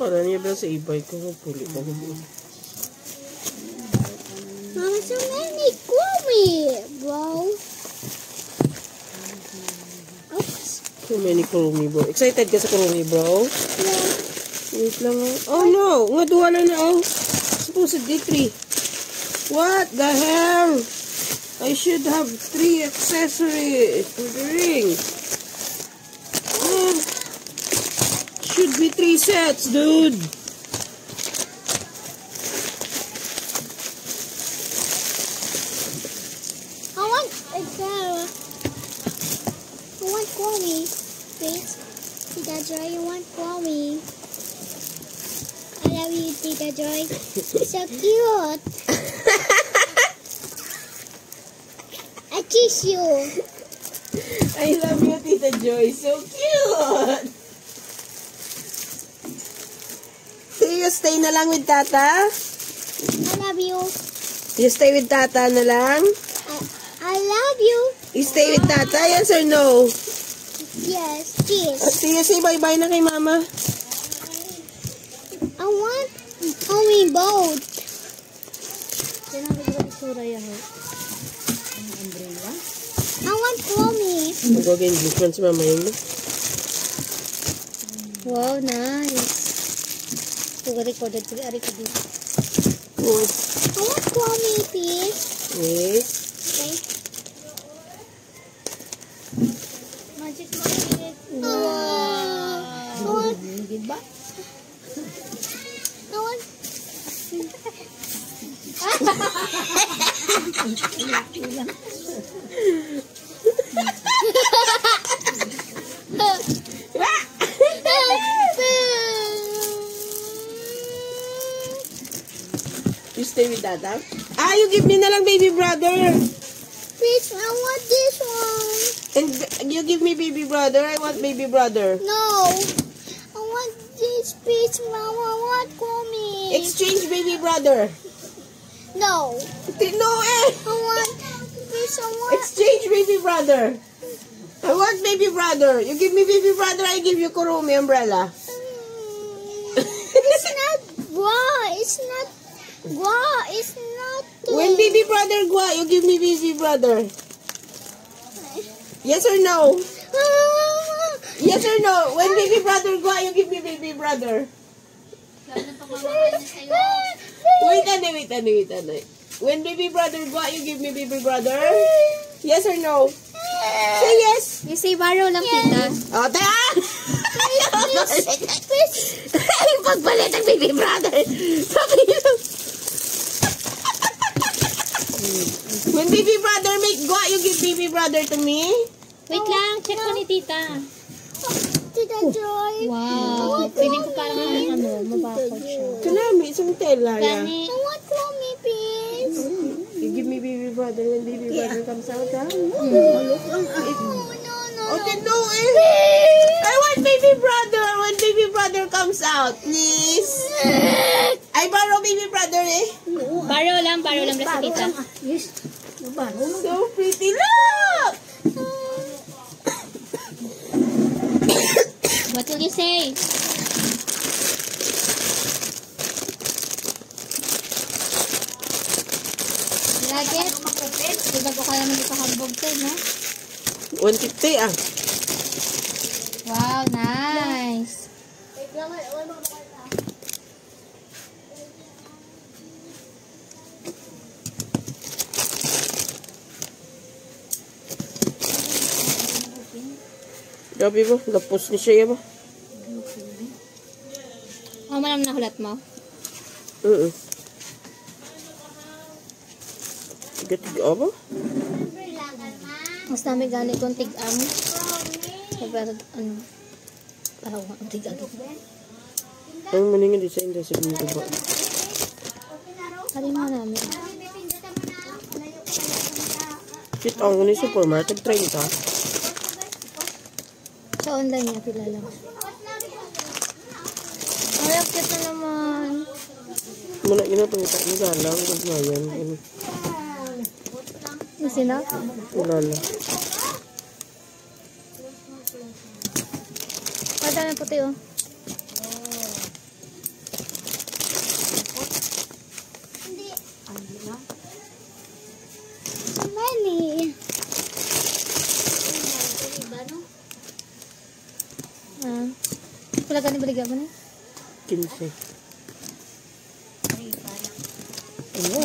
para niya ba sa ibay ko? Puli ko. So many Chloe, bro. Oops. So many Kurumi, bro. Excited ka sa Kurumi, bro? Yeah. Wait lang. Oh no! Nga duwa lang na oh. Supposedly 3. What the hell? I should have 3 accessories for the ring. Should be 3 sets, dude. I want Chloe, please. Tita Joy, you want Chloe? I love you, Tita Joy. So cute. I kiss you. I love you, Tita Joy. So cute. So you stay na lang with Tata? I love you. You stay with Tata na lang? I love you. You stay with Tata? Yes or no? Yes, kiss. Sige, say bye-bye na kay Mama. I want Chloe boat. I want Chloe. Magwagay yung blue si Mama yun. Wow, nice. Recorded ko dito. Good. I want Chloe, please. Yes. Okay. Magic magnet. Wow. Diba? I want. You stay with Tata? Ah, you give me na lang baby brother. Please, I want this one. And you give me baby brother. I want baby brother. No. I want this piece, Mama. I want Chloe. Exchange baby brother. No. No eh. I want this. I want. Exchange baby brother. I want baby brother. You give me baby brother, I give you Kurumi umbrella. It's not Gua. It's not Gua. It's not. When baby brother go, you give me baby brother. Yes or no? Yes or no? When baby brother go, you give me baby brother. Wait. When baby brother go, you give me baby brother. Yes or no? Say yes. You say baro lang, tita. Oh, taya! Pagbalit ang baby brother. Sabi nyo. When baby brother make go, you give baby brother to me? Wait lang, check ko ni tita. Tita Joy. Wow. Feeling ko parang mabakot siya. Kanami, isang tela ya. Gani. I want Chloe, please. You give me baby brother when baby brother comes out, ha? No. Okay, no eh. I want baby brother when baby brother comes out, please. I borrow baby brother eh. Baro lang sa tita. Yes. So pretty. Look! What will you say? Racket. Diba ko kaya nang ipahambog to, no? 150 ah. Wow, nice. Grabe mo, lapos ni siya ba? Manam na hulat mo? Tiga-tiga ba? Mas dami gani kong tig-am. Pero, parang ang tig-am. Ang maningin design sa segundo ba? Kali mo namin. Shit, ang ganun supermarket, 30. Sa online niya, pila lang. Ay, ang cute na naman. Muna ginapangita mo galang, kung mayan. Masina? Wala lang. Ang dami puti, oh. Wala ka ni baligya mo ni? 15. Ano?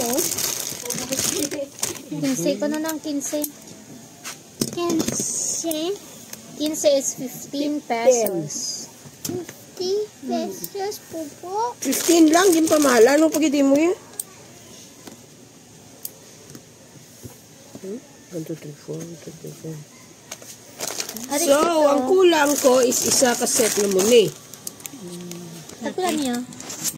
15 ko na ng 15. 15 15 is 15 pesos. pesos po. 15 lang, din pa mahal. Anong pagkiti mo yan? 1, 2, 3, 4, 1, 2, 3, 4. So, ang kulang ko is isa ka set na muni. Ako lang niya.